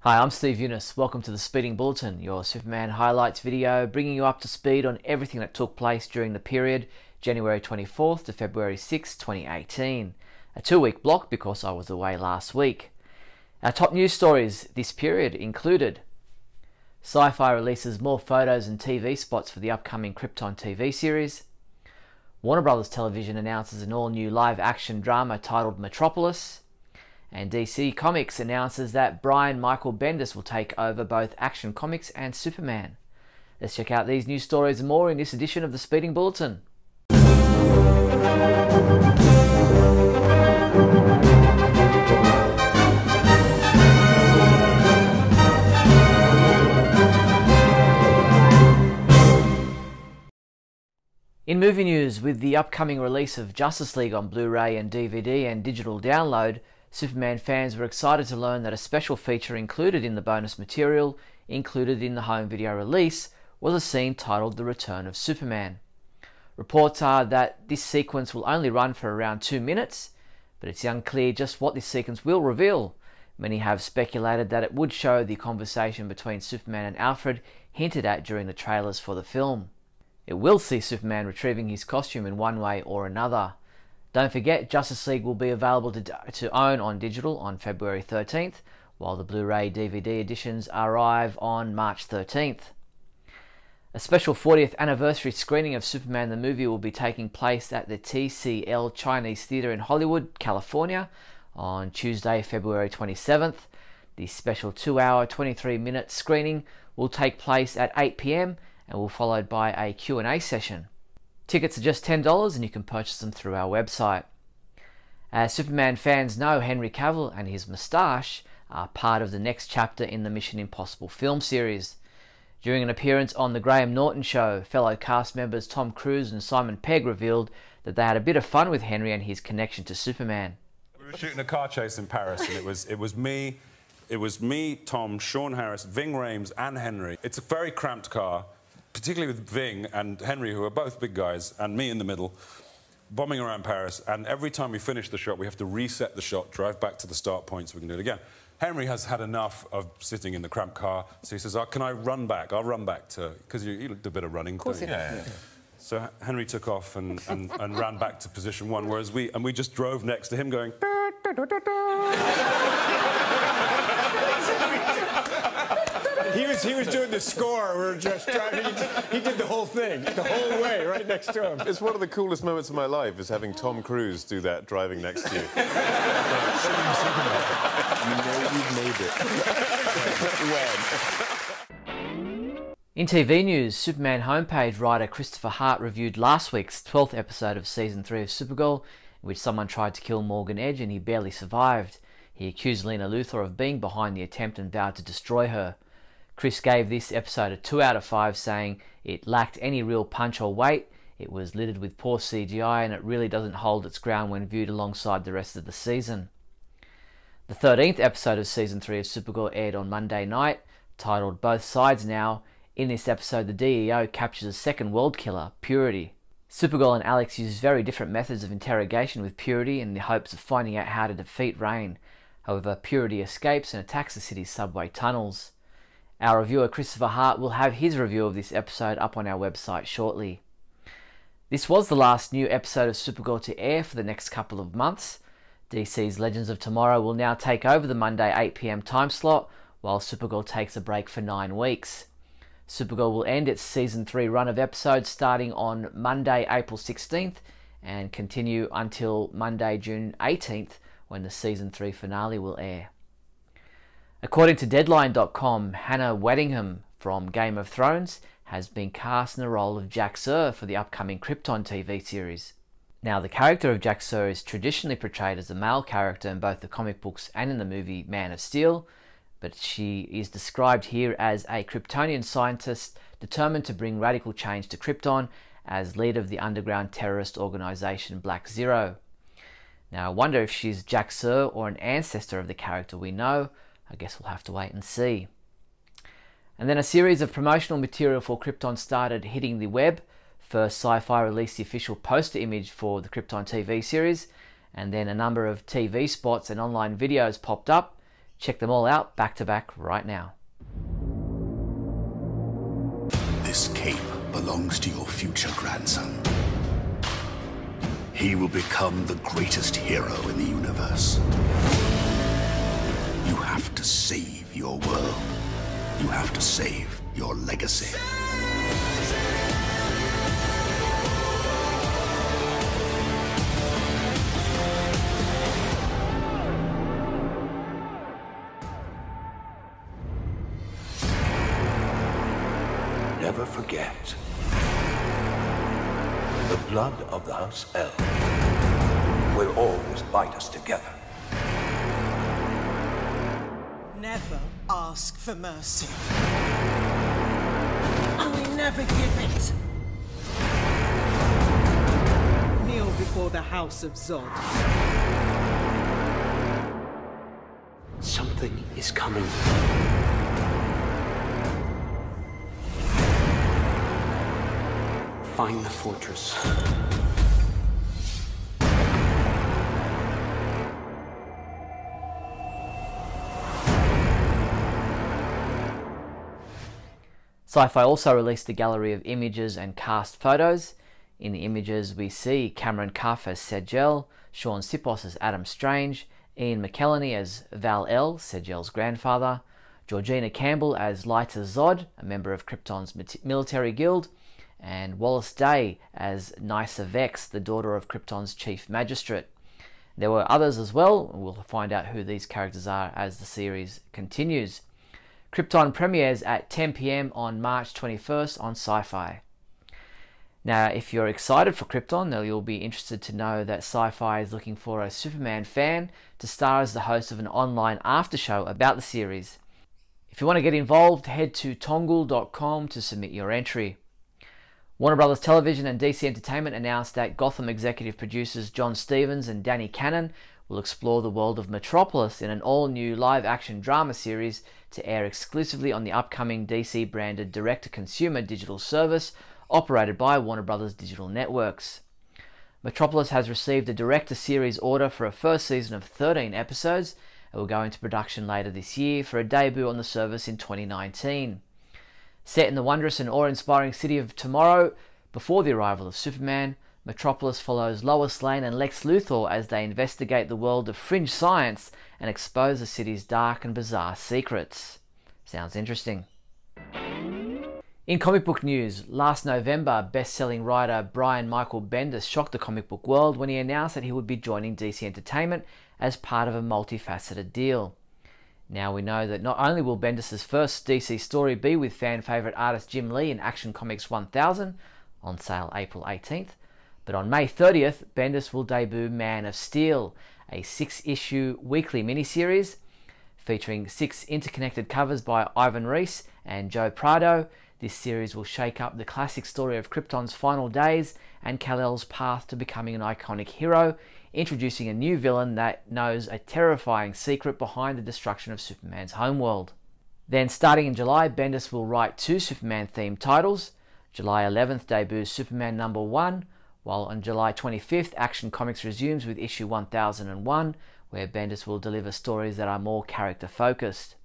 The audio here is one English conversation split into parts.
Hi, I'm Steve Younis. Welcome to the Speeding Bulletin, your Superman highlights video, bringing you up to speed on everything that took place during the period January 24th to February 6, 2018. A 2-week block because I was away last week. Our top news stories this period included: Syfy releases more photos and TV spots for the upcoming Krypton TV series. Warner Bros. Television announces an all-new live-action drama titled Metropolis. And DC Comics announces that Brian Michael Bendis will take over both Action Comics and Superman. Let's check out these news stories and more in this edition of the Speeding Bulletin. In movie news, with the upcoming release of Justice League on Blu-ray and DVD and digital download, Superman fans were excited to learn that a special feature included in the bonus material, included in the home video release, was a scene titled The Return of Superman. Reports are that this sequence will only run for around 2 minutes, but it's unclear just what this sequence will reveal. Many have speculated that it would show the conversation between Superman and Alfred hinted at during the trailers for the film. It will see Superman retrieving his costume in one way or another. Don't forget, Justice League will be available to own on digital on February 13th, while the Blu-ray DVD editions arrive on March 13th. A special 40th anniversary screening of Superman the movie will be taking place at the TCL Chinese Theatre in Hollywood, California, on Tuesday, February 27th. The special 2-hour, 23-minute screening will take place at 8 p.m. and will be followed by a Q&A session. Tickets are just $10 and you can purchase them through our website. As Superman fans know, Henry Cavill and his moustache are part of the next chapter in the Mission Impossible film series. During an appearance on The Graham Norton Show, fellow cast members Tom Cruise and Simon Pegg revealed that they had a bit of fun with Henry and his connection to Superman. We were shooting a car chase in Paris and it was me, Tom, Sean Harris, Ving Rhames and Henry. It's a very cramped car, particularly with Ving and Henry, who are both big guys, and me in the middle, bombing around Paris, and every time we finish the shot, we have to reset the shot, drive back to the start point so we can do it again. Henry has had enough of sitting in the cramped car, so he says, can I run back? I'll run back to... Because you did a bit of running. Of course he did. Yeah. So Henry took off and ran back to position one, whereas we just drove next to him going... He was doing the score. We were just driving. He did the whole thing, the whole way, right next to him. It's one of the coolest moments of my life, is having Tom Cruise do that driving next to you. You know you've made it. In TV news, Superman homepage writer Christopher Hart reviewed last week's 12th episode of Season 3 of Supergirl, in which someone tried to kill Morgan Edge and he barely survived. He accused Lena Luthor of being behind the attempt and vowed to destroy her. Chris gave this episode a 2 out of 5, saying it lacked any real punch or weight, it was littered with poor CGI, and it really doesn't hold its ground when viewed alongside the rest of the season. The 13th episode of Season 3 of Supergirl aired on Monday night, titled Both Sides Now. In this episode, the DEO captures a second world killer, Purity. Supergirl and Alex use very different methods of interrogation with Purity in the hopes of finding out how to defeat Reign. However, Purity escapes and attacks the city's subway tunnels. Our reviewer Christopher Hart will have his review of this episode up on our website shortly. This was the last new episode of Supergirl to air for the next couple of months. DC's Legends of Tomorrow will now take over the Monday 8 p.m. time slot, while Supergirl takes a break for 9 weeks. Supergirl will end its Season 3 run of episodes starting on Monday, April 16th and continue until Monday, June 18th, when the Season 3 finale will air. According to Deadline.com, Hannah Waddingham from Game of Thrones has been cast in the role of Jax-Ur for the upcoming Krypton TV series. Now, the character of Jax-Ur is traditionally portrayed as a male character in both the comic books and in the movie Man of Steel, but she is described here as a Kryptonian scientist determined to bring radical change to Krypton as leader of the underground terrorist organization Black Zero. Now, I wonder if she's Jax-Ur or an ancestor of the character we know. I guess we'll have to wait and see. And then a series of promotional material for Krypton started hitting the web. First, Syfy released the official poster image for the Krypton TV series, and then a number of TV spots and online videos popped up Check them all out back to back right now. This cape belongs to your future grandson. He will become the greatest hero in the universe. You have to save your world. You have to save your legacy. Never forget. The blood of the House L will always bind us together. Never ask for mercy. And we never give it. Kneel before the House of Zod. Something is coming. Find the fortress. Syfy also released a gallery of images and cast photos. In the images we see Cameron Cuff as Segel, Sean Sipos as Adam Strange, Ian McKellany as Val-El, Segel's grandfather, Georgina Campbell as Lyta Zod, a member of Krypton's military guild, and Wallace Day as Nysa Vex, the daughter of Krypton's chief magistrate. There were others as well, and we'll find out who these characters are as the series continues. Krypton premieres at 10 PM on March 21st on Syfy. Now, if you're excited for Krypton, then you'll be interested to know that Syfy is looking for a Superman fan to star as the host of an online aftershow about the series. If you want to get involved, head to tongle.com to submit your entry. Warner Brothers Television and DC Entertainment announced that Gotham executive producers John Stevens and Danny Cannon will explore the world of Metropolis in an all-new live-action drama series to air exclusively on the upcoming DC-branded direct-to-consumer digital service operated by Warner Brothers Digital Networks. Metropolis has received a director-series order for a first season of 13 episodes and will go into production later this year for a debut on the service in 2019. Set in the wondrous and awe-inspiring city of tomorrow, before the arrival of Superman, Metropolis follows Lois Lane and Lex Luthor as they investigate the world of fringe science and expose the city's dark and bizarre secrets. Sounds interesting. In comic book news, last November, best-selling writer Brian Michael Bendis shocked the comic book world when he announced that he would be joining DC Entertainment as part of a multifaceted deal. Now we know that not only will Bendis' first DC story be with fan-favourite artist Jim Lee in Action Comics 1000, on sale April 18th, but on May 30th, Bendis will debut Man of Steel, a 6-issue weekly miniseries featuring 6 interconnected covers by Ivan Reis and Joe Prado. This series will shake up the classic story of Krypton's final days and Kal-El's path to becoming an iconic hero, introducing a new villain that knows a terrifying secret behind the destruction of Superman's homeworld. Then, starting in July, Bendis will write 2 Superman-themed titles. July 11th debuts Superman #1, while on July 25th, Action Comics resumes with issue 1001, where Bendis will deliver stories that are more character-focused.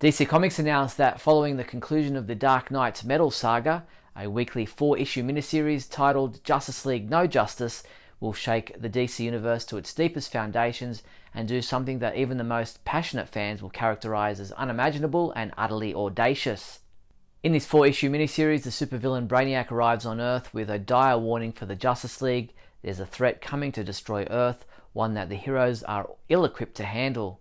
DC Comics announced that following the conclusion of the Dark Knight's Metal saga, a weekly 4-issue miniseries titled Justice League No Justice will shake the DC universe to its deepest foundations and do something that even the most passionate fans will characterize as unimaginable and utterly audacious. In this 4-issue miniseries, the supervillain Brainiac arrives on Earth with a dire warning for the Justice League. There's a threat coming to destroy Earth, one that the heroes are ill-equipped to handle.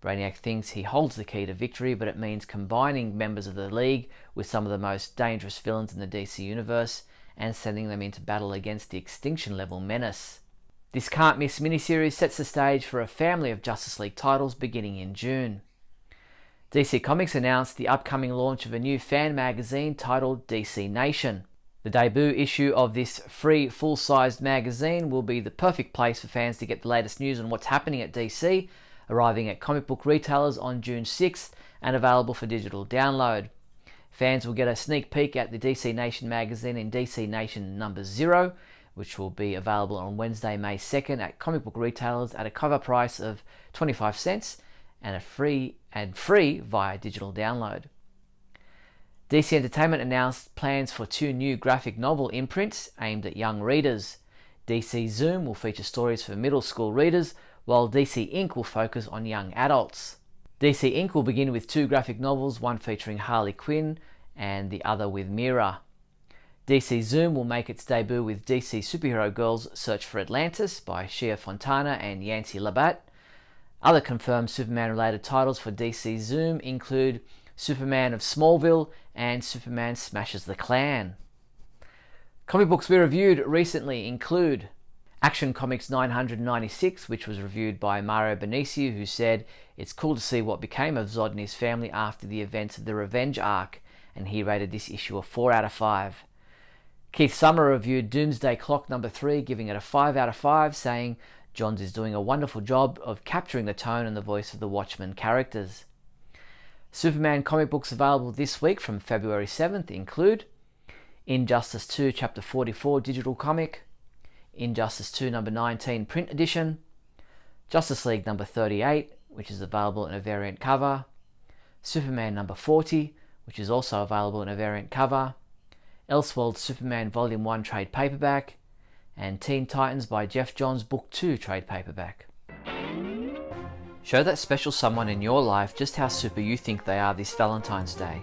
Brainiac thinks he holds the key to victory, but it means combining members of the League with some of the most dangerous villains in the DC universe and sending them into battle against the extinction-level menace. This can't-miss miniseries sets the stage for a family of Justice League titles beginning in June. DC Comics announced the upcoming launch of a new fan magazine titled DC Nation. The debut issue of this free full-sized magazine will be the perfect place for fans to get the latest news on what's happening at DC, arriving at comic book retailers on June 6th and available for digital download. Fans will get a sneak peek at the DC Nation magazine in DC Nation #0, which will be available on Wednesday, May 2nd at comic book retailers at a cover price of 25 cents and free via digital download. DC Entertainment announced plans for 2 new graphic novel imprints aimed at young readers. DC Zoom will feature stories for middle school readers, while DC Ink will focus on young adults. DC Ink will begin with 2 graphic novels, one featuring Harley Quinn and the other with Mira. DC Zoom will make its debut with DC Superhero Girls Search for Atlantis by Shia Fontana and Yancy Labatt. Other confirmed Superman-related titles for DC Zoom include Superman of Smallville and Superman Smashes the Klan. Comic books we reviewed recently include Action Comics 996, which was reviewed by Mario Benicio, who said it's cool to see what became of Zod and his family after the events of the Revenge arc, and he rated this issue a 4 out of 5. Keith Summer reviewed Doomsday Clock number 3, giving it a 5 out of 5, saying Johns is doing a wonderful job of capturing the tone and the voice of the Watchmen characters. Superman comic books available this week from February 7th include Injustice 2 Chapter 44 digital comic, Injustice 2 number 19 print edition, Justice League number 38, which is available in a variant cover, Superman number 40, which is also available in a variant cover, Elseworlds Superman Volume 1 trade paperback, and Teen Titans by Jeff Johns Book 2 trade paperback. Show that special someone in your life just how super you think they are this Valentine's Day.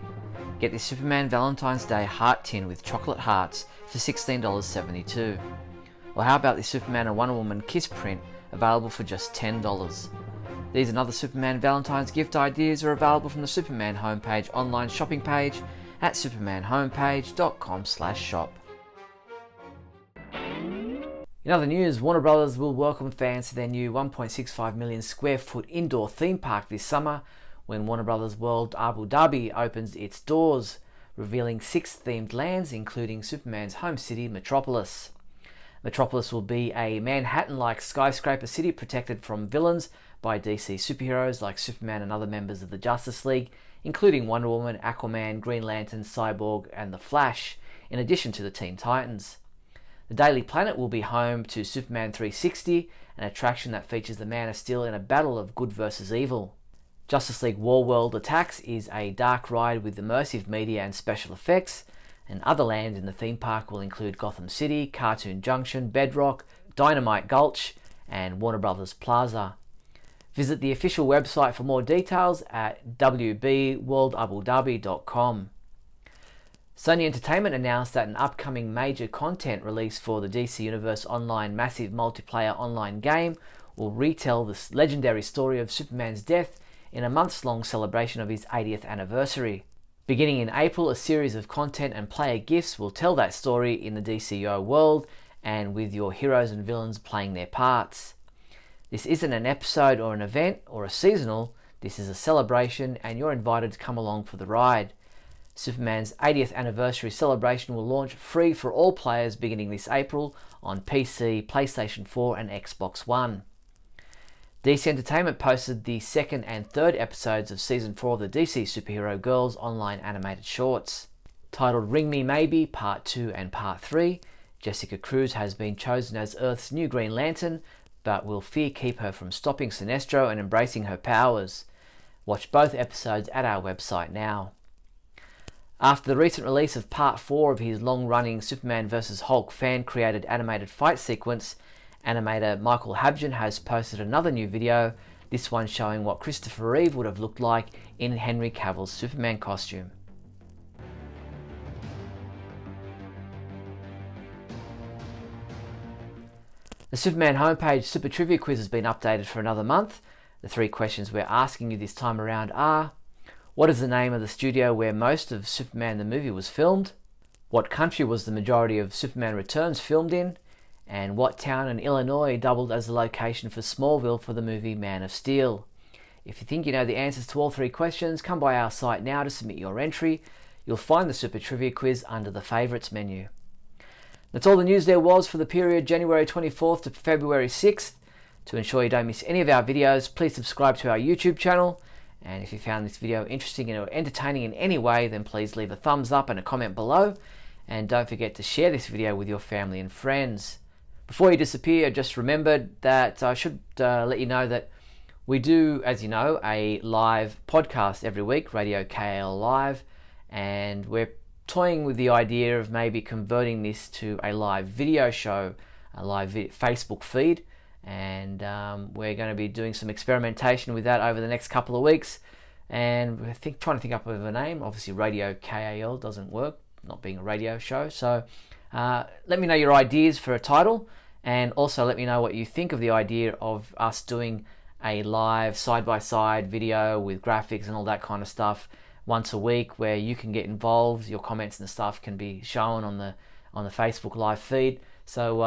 Get the Superman Valentine's Day Heart Tin with chocolate hearts for $16.72. Or how about the Superman and Wonder Woman Kiss print available for just $10. These and other Superman Valentine's gift ideas are available from the Superman homepage online shopping page at supermanhomepage.com/shop. In other news, Warner Brothers will welcome fans to their new 1.65 million square foot indoor theme park this summer when Warner Brothers World Abu Dhabi opens its doors, revealing 6 themed lands including Superman's home city, Metropolis. Metropolis will be a Manhattan-like skyscraper city protected from villains by DC superheroes like Superman and other members of the Justice League, including Wonder Woman, Aquaman, Green Lantern, Cyborg and The Flash, in addition to the Teen Titans. The Daily Planet will be home to Superman 360, an attraction that features the Man of Steel in a battle of good versus evil. Justice League Warworld Attacks is a dark ride with immersive media and special effects, and other lands in the theme park will include Gotham City, Cartoon Junction, Bedrock, Dynamite Gulch, and Warner Brothers Plaza. Visit the official website for more details at wbworldabudhabi.com. Sony Entertainment announced that an upcoming major content release for the DC Universe Online massive multiplayer online game will retell the legendary story of Superman's death in a months-long celebration of his 80th anniversary. Beginning in April, a series of content and player gifts will tell that story in the DCO world and with your heroes and villains playing their parts. This isn't an episode or an event or a seasonal, this is a celebration and you're invited to come along for the ride. Superman's 80th anniversary celebration will launch free for all players beginning this April on PC, PlayStation 4 and Xbox One. DC Entertainment posted the 2nd and 3rd episodes of Season 4 of the DC Superhero Girls online animated shorts. Titled Ring Me Maybe Part 2 and Part 3, Jessica Cruz has been chosen as Earth's new Green Lantern, but will fear keep her from stopping Sinestro and embracing her powers. Watch both episodes at our website now. After the recent release of Part 4 of his long-running Superman vs. Hulk fan-created animated fight sequence, animator Michael Habjan has posted another new video, this one showing what Christopher Reeve would have looked like in Henry Cavill's Superman costume. The Superman homepage Super Trivia Quiz has been updated for another month. The 3 questions we're asking you this time around are: what is the name of the studio where most of Superman the movie was filmed? What country was the majority of Superman Returns filmed in? And what town in Illinois doubled as the location for Smallville for the movie Man of Steel? If you think you know the answers to all 3 questions, come by our site now to submit your entry. You'll find the Super Trivia Quiz under the Favourites menu. That's all the news there was for the period January 24th to February 6th. To ensure you don't miss any of our videos, please subscribe to our YouTube channel. And if you found this video interesting or entertaining in any way, then please leave a thumbs up and a comment below. And don't forget to share this video with your family and friends. Before you disappear, I just remembered that I should let you know that We do, as you know, a live podcast every week, Radio KL Live, and we're toying with the idea of maybe converting this to a live video show, a live Facebook feed, and we're going to be doing some experimentation with that over the next couple of weeks, and we're trying to think up of a name. Obviously Radio KAL doesn't work, not being a radio show, so let me know your ideas for a title, and also let me know what you think of the idea of us doing a live side-by-side video with graphics and all that kind of stuff once a week, where you can get involved. Your comments and stuff can be shown on the Facebook live feed. So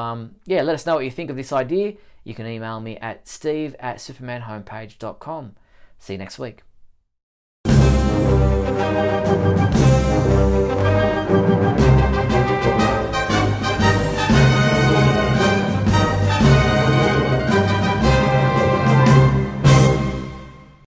yeah, let us know what you think of this idea. You can email me at steve@supermanhomepage.com. See you next week.